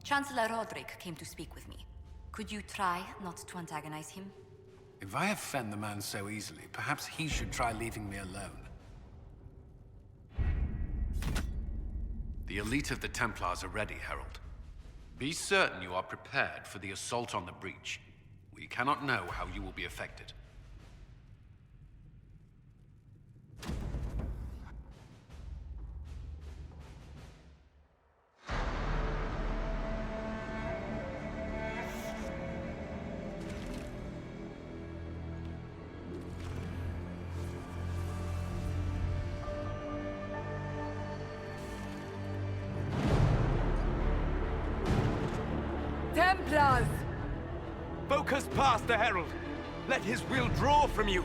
Chancellor Roderick came to speak with me. Could you try not to antagonize him? If I offend the man so easily, perhaps he should try leaving me alone. The elite of the Templars are ready, Herald. Be certain you are prepared for the assault on the breach. We cannot know how you will be affected. Templars! Focus past the Herald. Let his will draw from you.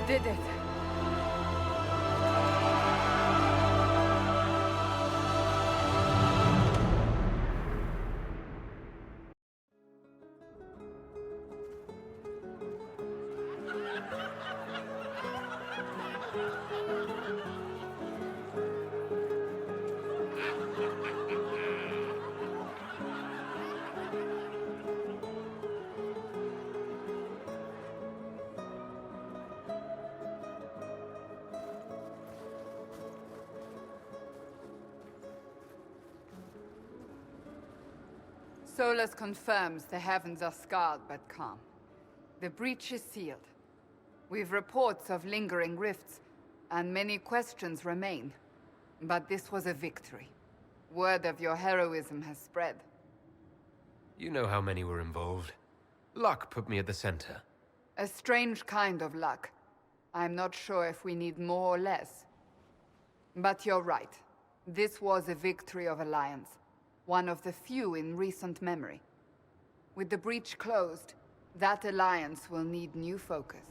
Did it. Solus confirms the heavens are scarred but calm. The breach is sealed. We've reports of lingering rifts, and many questions remain. But this was a victory. Word of your heroism has spread. You know how many were involved. Luck put me at the center. A strange kind of luck. I'm not sure if we need more or less. But you're right. This was a victory of Alliance. One of the few in recent memory. With the breach closed, that alliance will need new focus.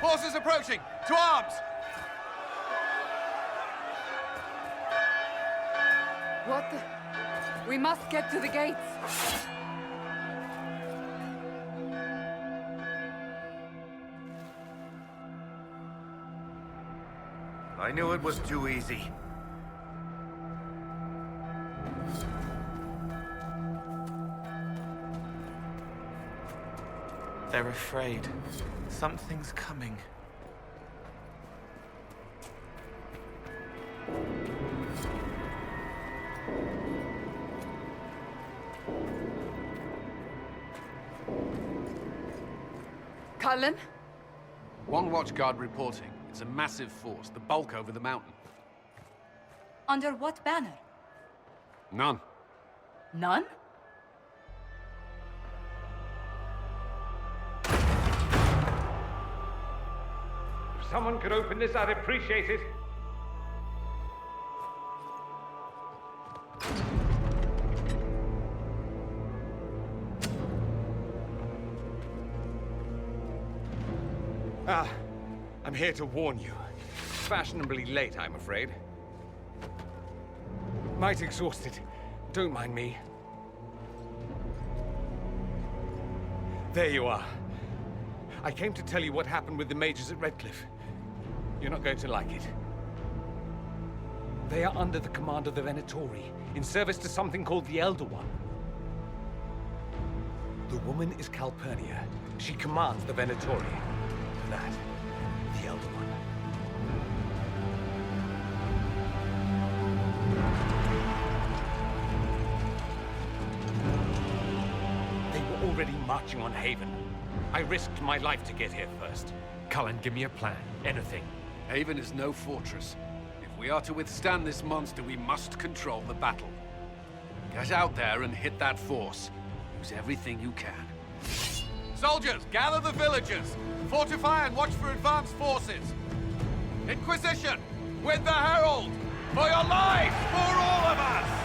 Forces approaching! To arms! What the... We must get to the gates! I knew it was too easy. They're afraid. Something's coming. Cullen? One watchguard reporting. It's a massive force, the bulk over the mountain. Under what banner? None. None? If someone could open this, I'd appreciate it. I'm here to warn you. Fashionably late, I'm afraid. Might exhausted. Don't mind me. There you are. I came to tell you what happened with the mages at Redcliffe. You're not going to like it. They are under the command of the Venatori, in service to something called the Elder One. The woman is Calpurnia. She commands the Venatori. That, the Elder One. already marching on Haven. I risked my life to get here first. Cullen, give me a plan. Anything. Haven is no fortress. If we are to withstand this monster, we must control the battle. Get out there and hit that force. Use everything you can. Soldiers, gather the villagers! Fortify and watch for advanced forces! Inquisition! With the Herald! For your lives! For all of us!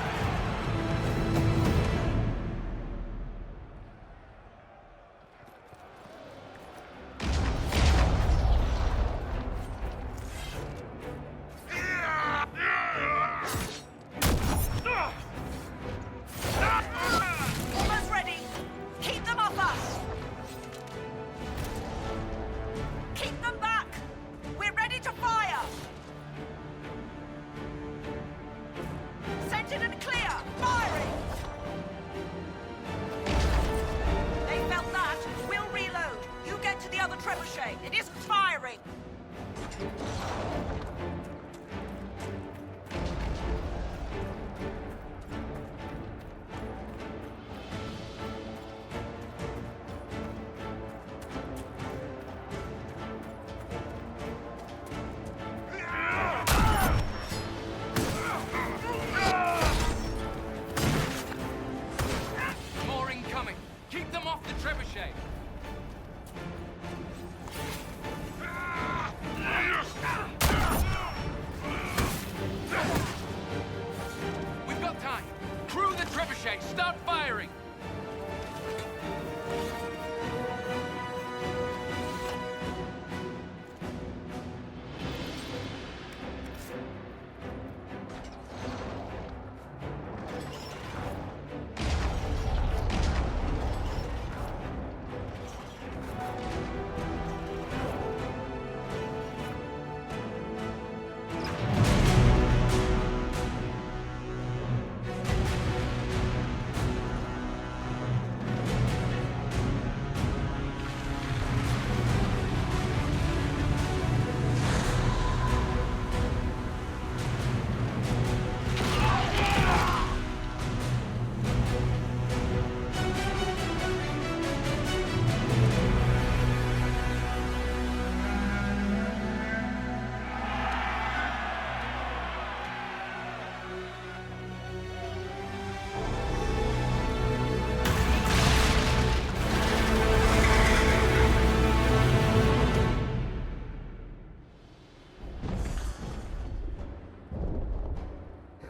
Almost ready! Keep them off us! Keep them back! We're ready to fire! Scented and clear! Firing! They felt that. We'll reload. You get to the other trebuchet. It isn't firing! More incoming. Keep them off the trebuchet. We've got time. Crew the trebuchet. Start firing.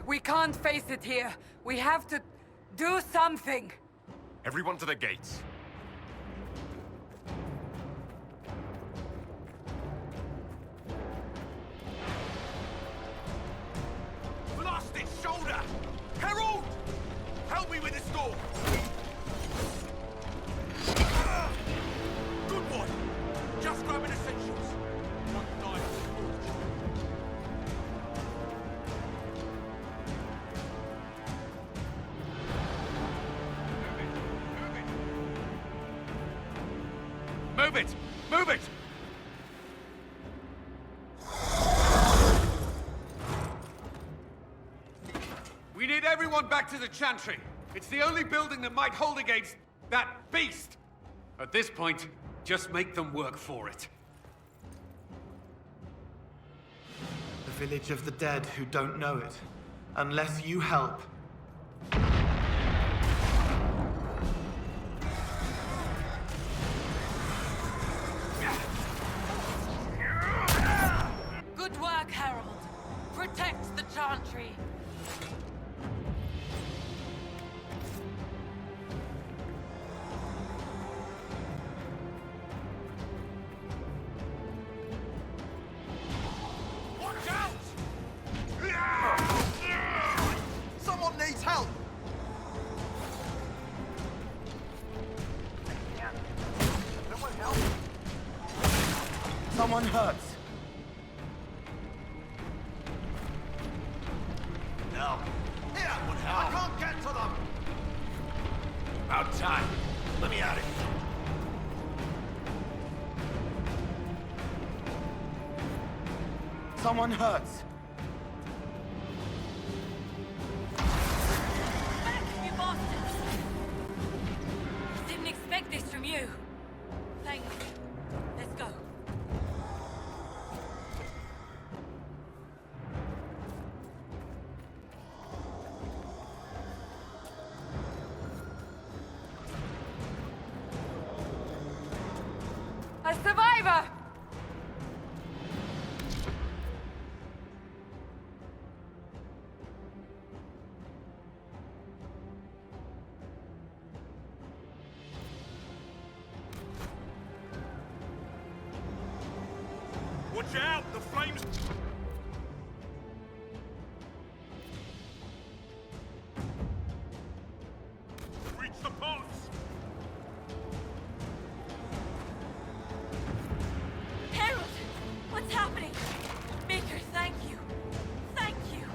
We can't face it here. We have to do something. Everyone to the gates. Blast its shoulder! Herald! Help me with this door! Good boy! Just grabbing essentials. Not dying of the forge. Move it! Move it! We need everyone back to the Chantry. It's the only building that might hold against that beast. At this point, just make them work for it. The village of the dead who don't know it. Unless you help. Good work, Herald. Protect the Chantry. Watch out! Someone needs help! Someone help! Someone hurts. No. Here! I can't get to them! About time. Let me at it. Someone hurts. Back, you bastards! Didn't expect A survivor! Watch out! The flames... Reach the pots! Harold! What's happening? Maker, thank you. Thank you.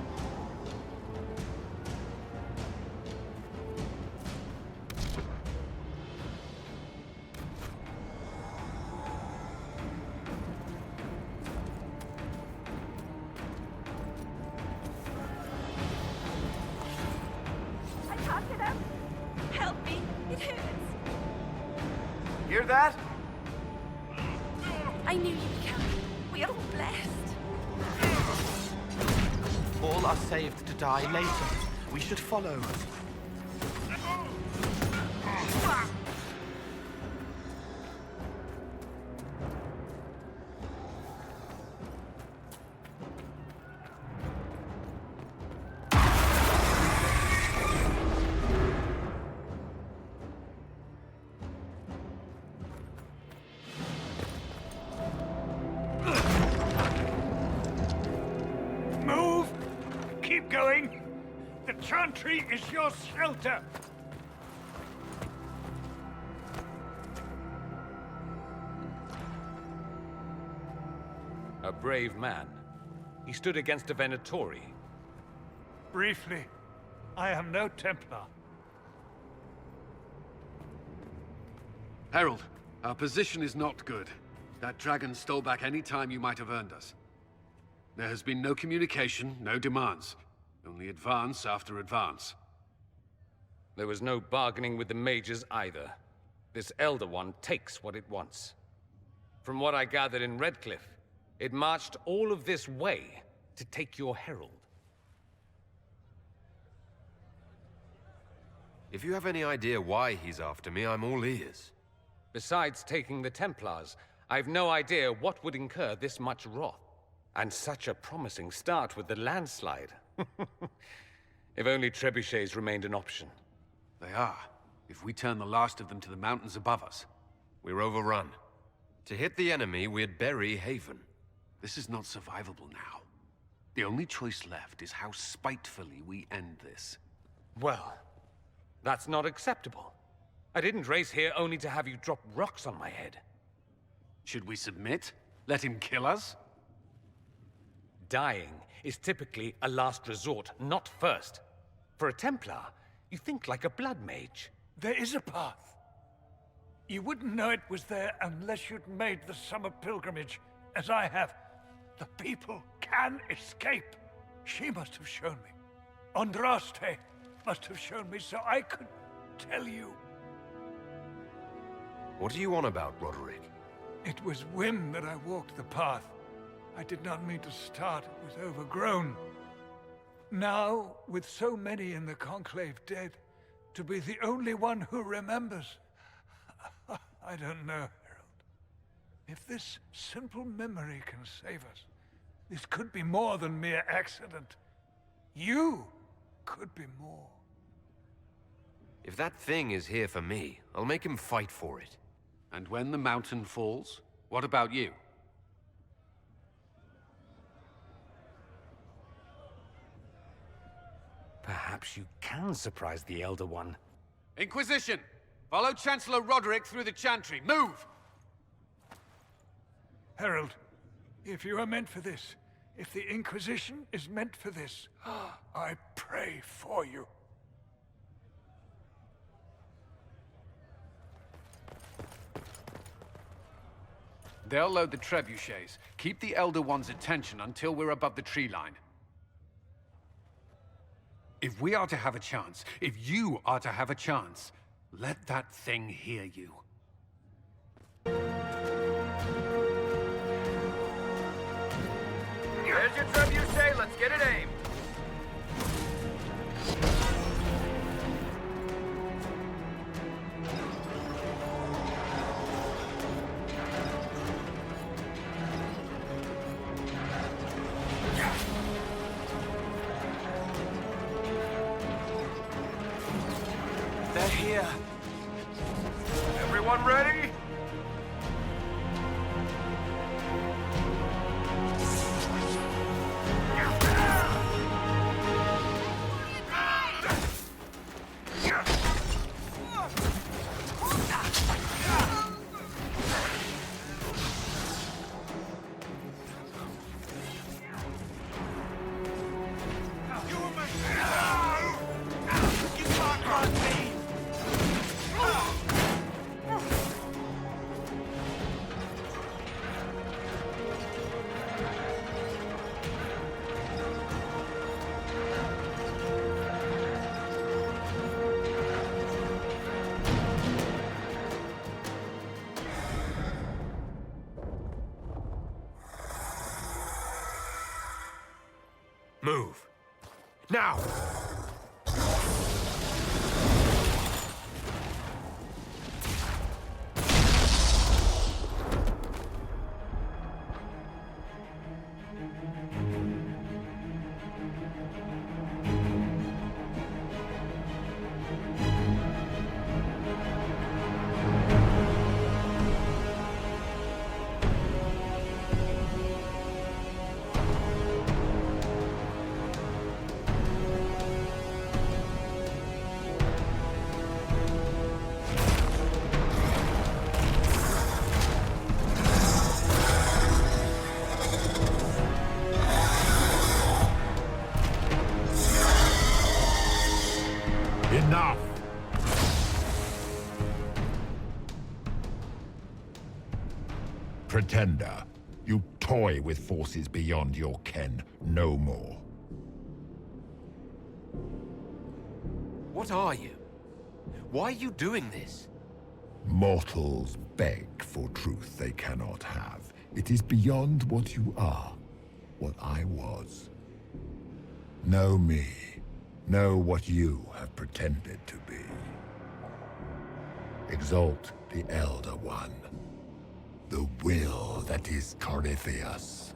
I can't get out. Help me. It hurts. Hear that? I knew you'd come. We are all blessed. All are saved to die later. We should follow. Move! Keep going! The chantry is your shelter! A brave man. He stood against a Venatori. Briefly, I am no Templar. Herald, our position is not good. That dragon stole back any time you might have earned us. There has been no communication, no demands. Only advance after advance. There was no bargaining with the mages either. This Elder One takes what it wants. From what I gathered in Redcliffe, it marched all of this way to take your herald. If you have any idea why he's after me, I'm all ears. Besides taking the Templars, I've no idea what would incur this much wrath. And such a promising start with the landslide. If only trebuchets remained an option. They are. If we turn the last of them to the mountains above us. We're overrun. To hit the enemy, we'd bury Haven. This is not survivable now. The only choice left is how spitefully we end this. Well, that's not acceptable. I didn't race here only to have you drop rocks on my head. Should we submit? Let him kill us? Dying is typically a last resort, not first. For a Templar, you think like a blood mage. There is a path. You wouldn't know it was there unless you'd made the summer pilgrimage, as I have. The people can escape. She must have shown me. Andraste must have shown me so I could tell you. What are you on about, Roderick? It was whim that I walked the path. I did not mean to start. It was overgrown. Now, with so many in the Conclave dead, to be the only one who remembers. I don't know, Herald. If this simple memory can save us, this could be more than mere accident. You could be more. If that thing is here for me, I'll make him fight for it. And when the mountain falls, what about you? Perhaps you can surprise the Elder One. Inquisition! Follow Chancellor Roderick through the Chantry. Move! Herald, if you are meant for this, if the Inquisition is meant for this, I pray for you. They'll load the trebuchets. Keep the Elder One's attention until we're above the tree line. If we are to have a chance, if you are to have a chance, let that thing hear you. There's your trebuchet, let's get it aimed. Everyone ready? Move. Now! Enough! Pretender, you toy with forces beyond your ken no more. What are you? Why are you doing this? Mortals beg for truth they cannot have. It is beyond what you are, what I was. Know me. Know what you have pretended to be. Exalt the Elder One. The will that is Corypheus.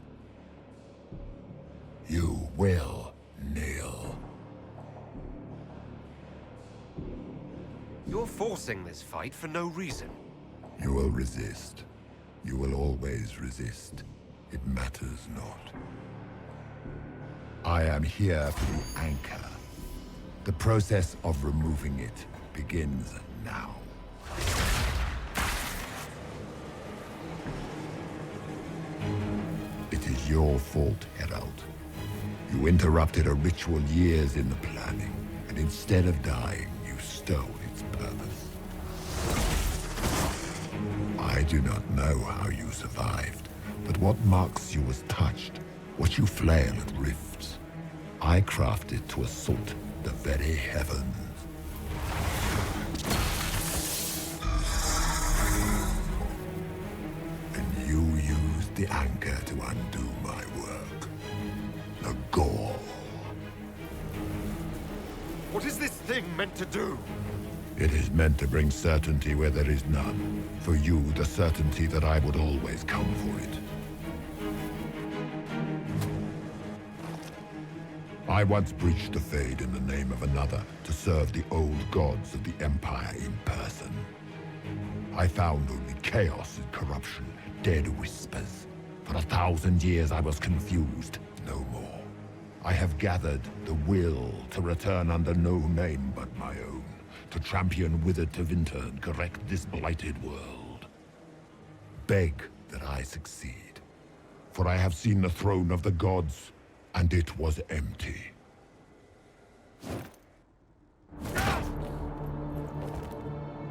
You will kneel. You're forcing this fight for no reason. You will resist. You will always resist. It matters not. I am here for the anchor. The process of removing it begins now. It is your fault, Herald. You interrupted a ritual years in the planning, and instead of dying, you stole its purpose. I do not know how you survived, but what marks you as touched, what you flail at rifts, I crafted to assault the very heavens. And you used the anchor to undo my work. The gall. What is this thing meant to do? It is meant to bring certainty where there is none. For you, the certainty that I would always come for it. I once breached the Fade in the name of another to serve the old gods of the Empire in person. I found only chaos and corruption, dead whispers. For 1,000 years I was confused, no more. I have gathered the will to return under no name but my own, to champion Withered to Winter and correct this blighted world. Beg that I succeed, for I have seen the throne of the gods, and it was empty.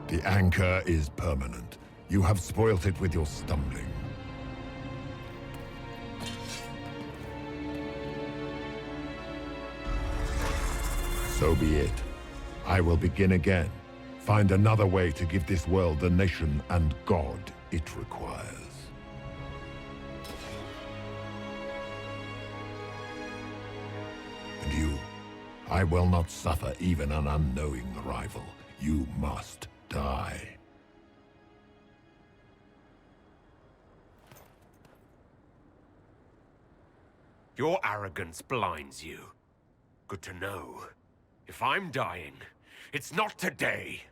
The anchor is permanent. You have spoilt it with your stumbling. So be it. I will begin again. Find another way to give this world the nation and God it requires. And you, I will not suffer even an unknowing rival. You must die. Your arrogance blinds you. Good to know. If I'm dying, it's not today.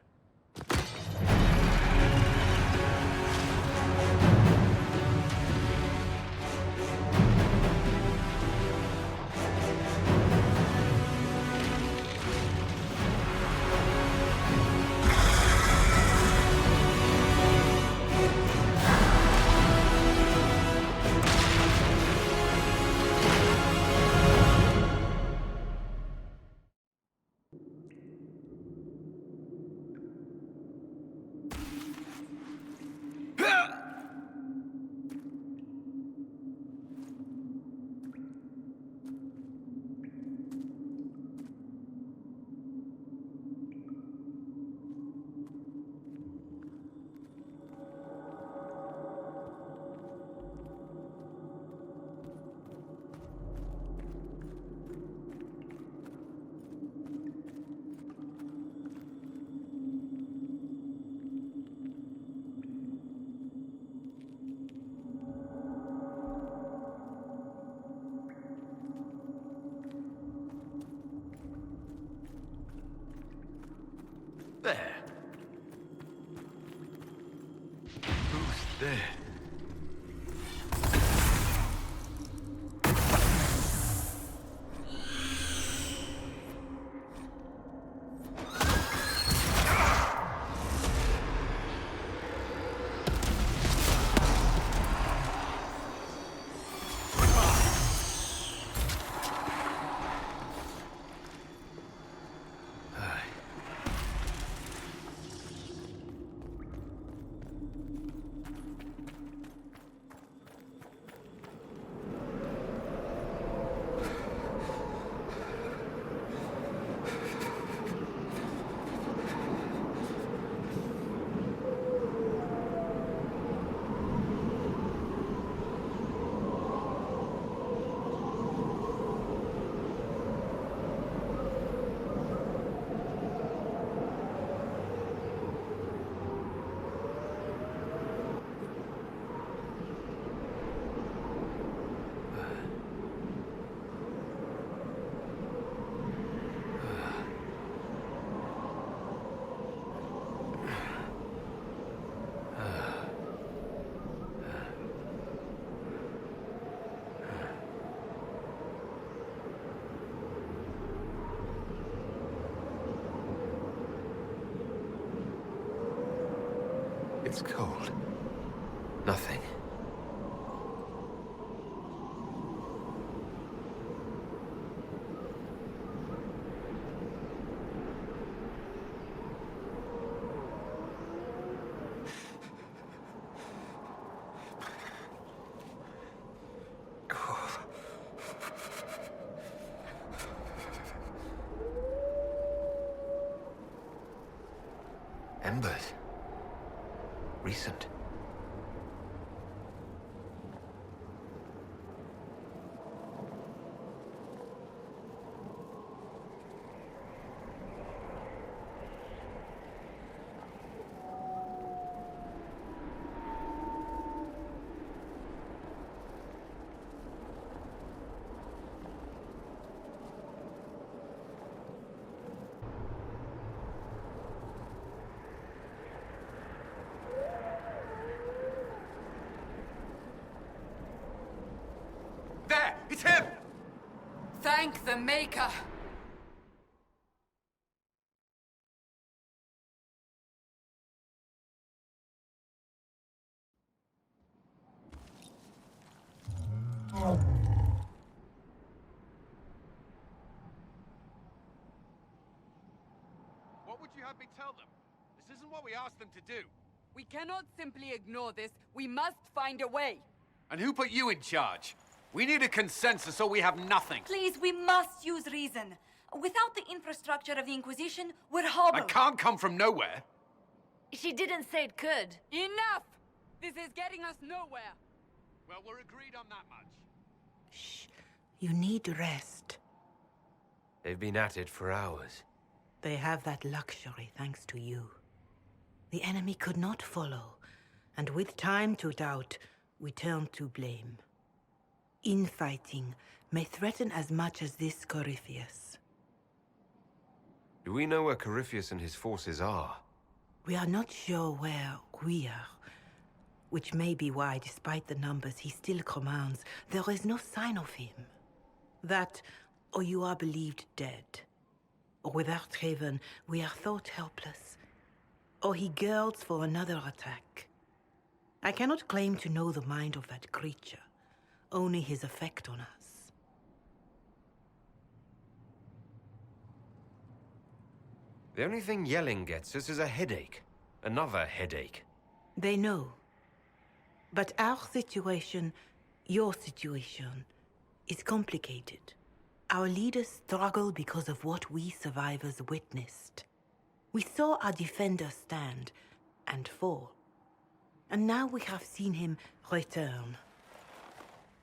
There. It's cold. Nothing. Embers. Recent. There! It's him! Thank the Maker! What would you have me tell them? This isn't what we asked them to do. We cannot simply ignore this. We must find a way. And who put you in charge? We need a consensus or we have nothing. Please, we must use reason. Without the infrastructure of the Inquisition, we're I hobbled. can't come from nowhere. She didn't say it could. Enough! This is getting us nowhere. Well, we're agreed on that much. Shh. You need rest. They've been at it for hours. They have that luxury thanks to you. The enemy could not follow, and with time to doubt, we turn to blame. Infighting may threaten as much as this Corypheus. Do we know where Corypheus and his forces are? We are not sure where we are, which may be why, despite the numbers he still commands, there is no sign of him. That, or you are believed dead. Or without Haven, we are thought helpless. Or he girds for another attack. I cannot claim to know the mind of that creature, only his effect on us. The only thing yelling gets us is a headache. Another headache. They know. But our situation, your situation, is complicated. Our leaders struggle because of what we survivors witnessed. We saw our defender stand and fall. And now we have seen him return.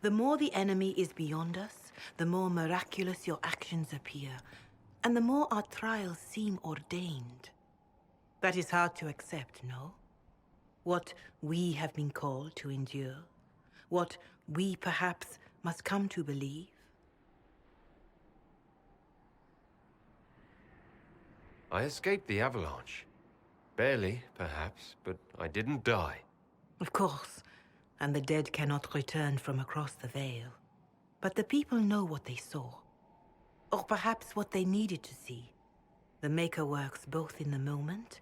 The more the enemy is beyond us, the more miraculous your actions appear, and the more our trials seem ordained. That is hard to accept, no? What we have been called to endure, what we perhaps must come to believe. I escaped the avalanche. Barely, perhaps, but I didn't die. Of course, and the dead cannot return from across the veil. But the people know what they saw. Or perhaps what they needed to see. The Maker works both in the moment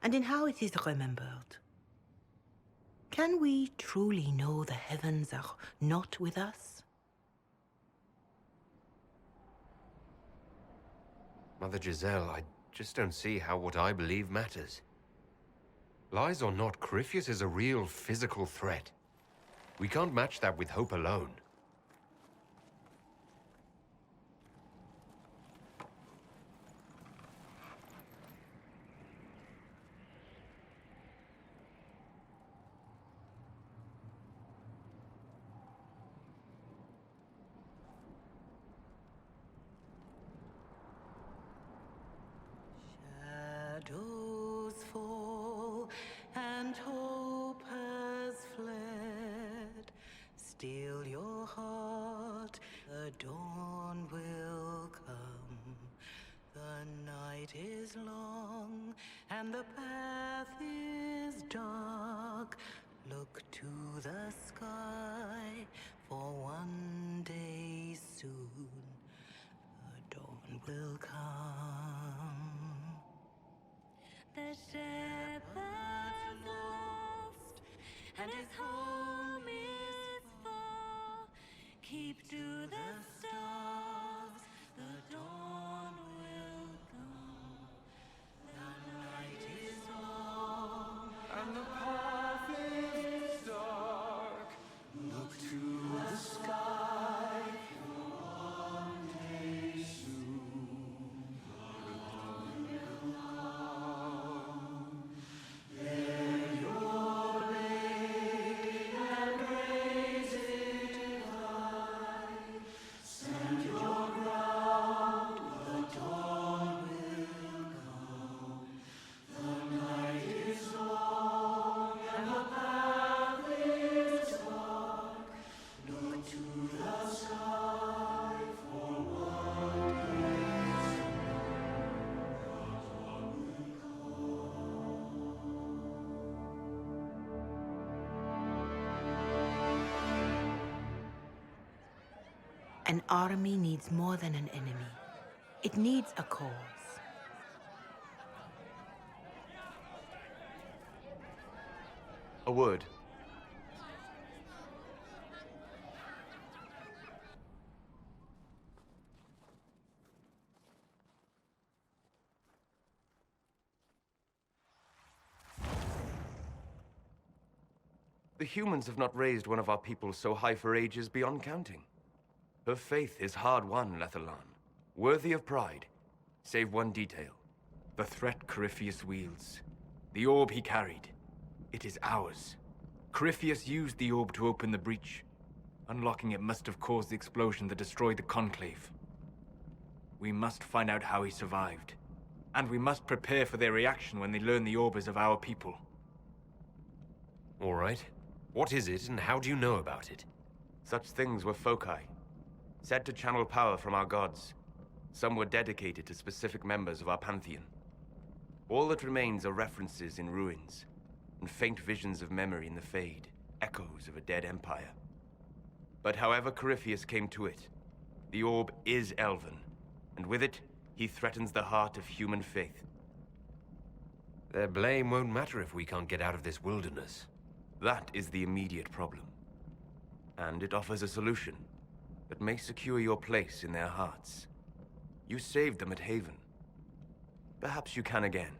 and in how it is remembered. Can we truly know the heavens are not with us? Mother Giselle, I just don't see how what I believe matters. Lies or not, Corypheus is a real physical threat. We can't match that with hope alone. Shadows fall and hope has fled. Still your heart, the dawn will come. The night is long and the path is dark. Look to the sky, for one day soon the dawn will come. The shepherd's lost, and his home is far. Keep to the stars, the dawn will come. The night is long, And the path is dark. Look to the sky. One day soon, the dawn will come. Bear your blade and raise it high. Stand your ground, the dawn will come. The night is long and the path is dark. Look to the sky for one day soon. The dawn will An army needs more than an enemy. It needs a cause. A word. The humans have not raised one of our people so high for ages beyond counting. Her faith is hard-won, Lethalan, worthy of pride, save one detail. The threat Corypheus wields. The orb he carried. It is ours. Corypheus used the orb to open the breach. Unlocking it must have caused the explosion that destroyed the Conclave. We must find out how he survived. And we must prepare for their reaction when they learn the orb is of our people. All right. What is it, and how do you know about it? Such things were foci, said to channel power from our gods. Some were dedicated to specific members of our pantheon. All that remains are references in ruins, and faint visions of memory in the Fade, echoes of a dead empire. But however Corypheus came to it, the orb is elven, and with it, he threatens the heart of human faith. Their blame won't matter if we can't get out of this wilderness. That is the immediate problem. And it offers a solution that may secure your place in their hearts. You saved them at Haven. Perhaps you can again.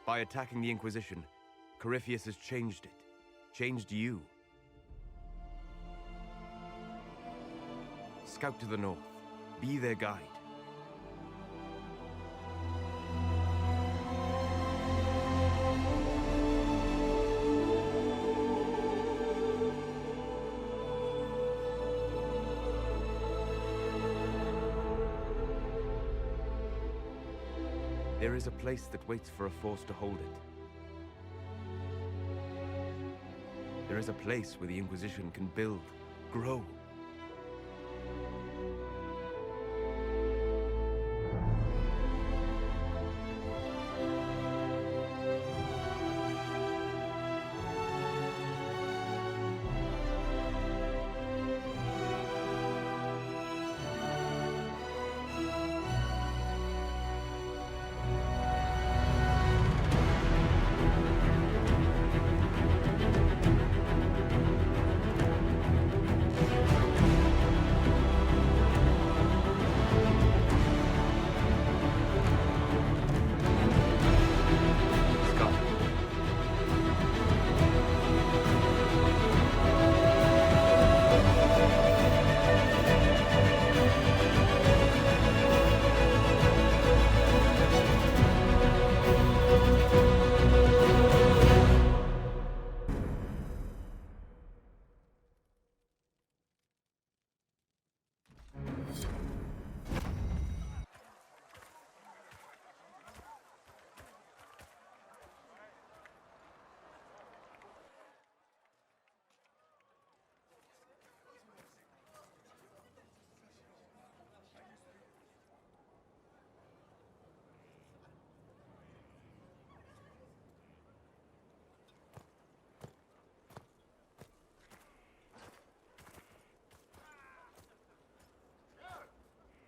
By attacking the Inquisition, Corypheus has changed it. Changed you. Scout to the north. Be their guide. There is a place that waits for a force to hold it. There is a place where the Inquisition can build, grow.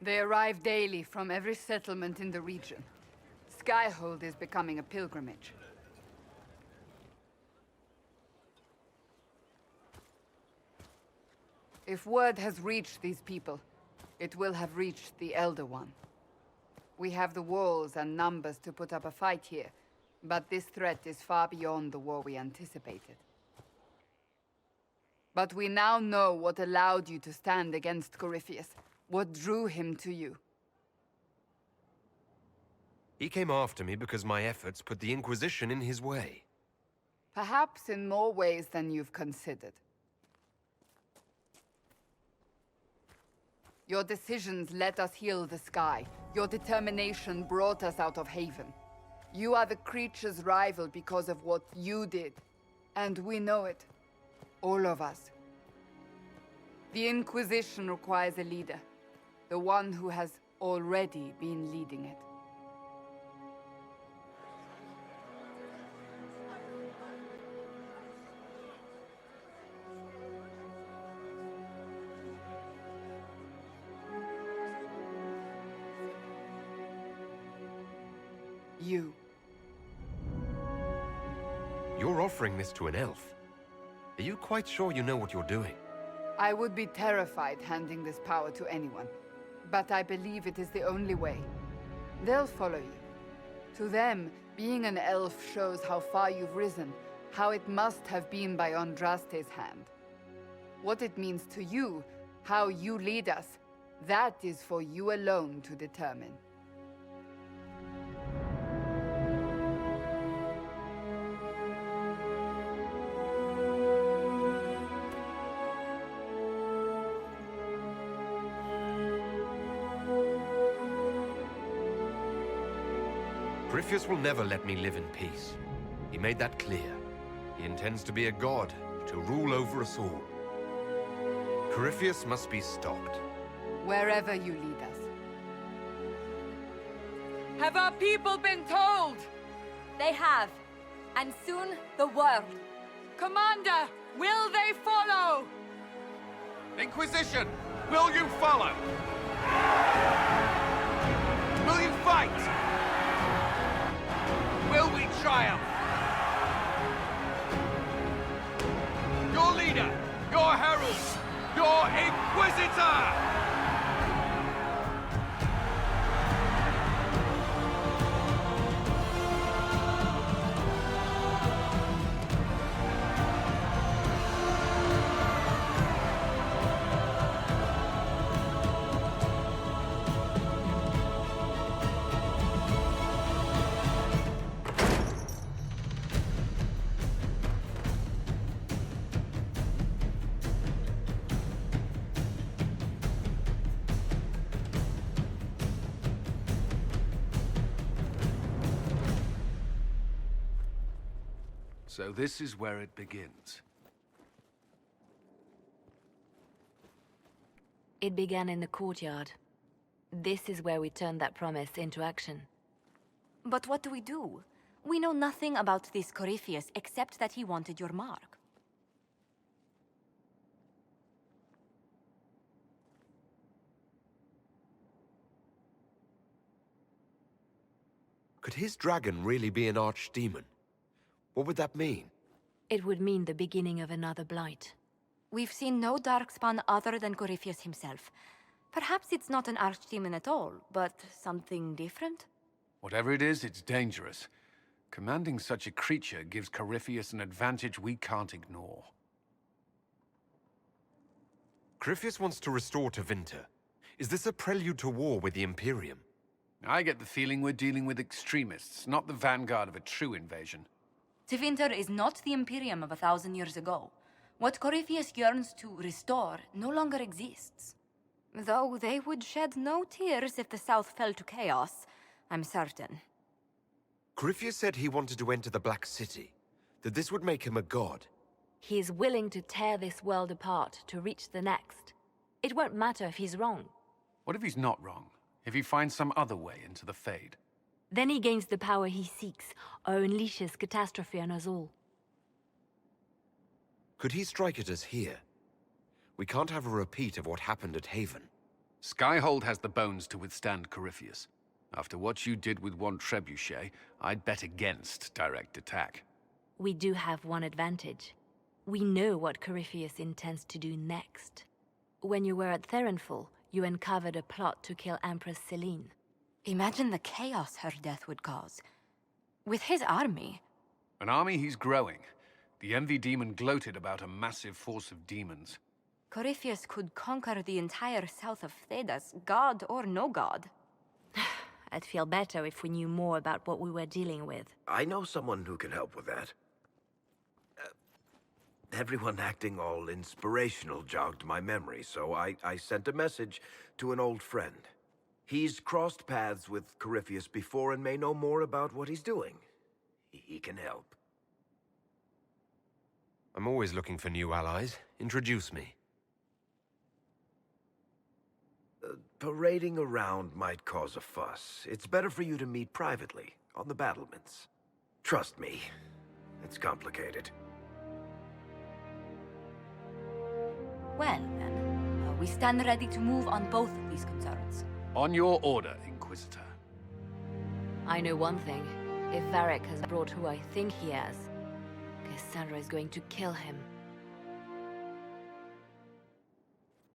They arrive daily from every settlement in the region. Skyhold is becoming a pilgrimage. If word has reached these people, it will have reached the Elder One. We have the walls and numbers to put up a fight here, but this threat is far beyond the war we anticipated. But we now know what allowed you to stand against Corypheus. What drew him to you? He came after me because my efforts put the Inquisition in his way. Perhaps in more ways than you've considered. Your decisions let us heal the sky. Your determination brought us out of Haven. You are the creature's rival because of what you did. And we know it. All of us. The Inquisition requires a leader. The one who has already been leading it. You. You're offering this to an elf. Are you quite sure you know what you're doing? I would be terrified handing this power to anyone. But I believe it is the only way. They'll follow you. To them, being an elf shows how far you've risen, how it must have been by Andraste's hand. What it means to you, how you lead us, that is for you alone to determine. Corypheus will never let me live in peace. He made that clear. He intends to be a god, to rule over us all. Corypheus must be stopped. Wherever you lead us. Have our people been told? They have. And soon, the world. Commander, will they follow? Inquisition, will you follow? Will you fight? Will we triumph? Your leader, your herald, your Inquisitor! So this is where it begins. It began in the courtyard. This is where we turned that promise into action. But what do we do? We know nothing about this Corypheus except that he wanted your mark. Could his dragon really be an archdemon? What would that mean? It would mean the beginning of another blight. We've seen no darkspawn other than Corypheus himself. Perhaps it's not an archdemon at all, but something different? Whatever it is, it's dangerous. Commanding such a creature gives Corypheus an advantage we can't ignore. Corypheus wants to restore Tevinter. Is this a prelude to war with the Imperium? I get the feeling we're dealing with extremists, not the vanguard of a true invasion. Tevinter is not the Imperium of 1,000 years ago. What Corypheus yearns to restore no longer exists. Though they would shed no tears if the South fell to chaos, I'm certain. Corypheus said he wanted to enter the Black City, that this would make him a god. He is willing to tear this world apart to reach the next. It won't matter if he's wrong. What if he's not wrong? If he finds some other way into the Fade? Then he gains the power he seeks, or unleashes catastrophe on us all. Could he strike at us here? We can't have a repeat of what happened at Haven. Skyhold has the bones to withstand Corypheus. After what you did with one trebuchet, I'd bet against direct attack. We do have one advantage. We know what Corypheus intends to do next. When you were at Therenfall, you uncovered a plot to kill Empress Celine. Imagine the chaos her death would cause. With his army. An army he's growing. The Envy Demon gloated about a massive force of demons. Corypheus could conquer the entire south of Thedas, god or no god. I'd feel better if we knew more about what we were dealing with. I know someone who can help with that. Everyone acting all inspirational jogged my memory, so I sent a message to an old friend. He's crossed paths with Corypheus before and may know more about what he's doing. He can help. I'm always looking for new allies. Introduce me. Parading around might cause a fuss. It's better for you to meet privately, on the battlements. Trust me, it's complicated. Well, then, we stand ready to move on both of these concerns. On your order, Inquisitor. I know one thing. If Varric has brought who I think he has, Cassandra is going to kill him.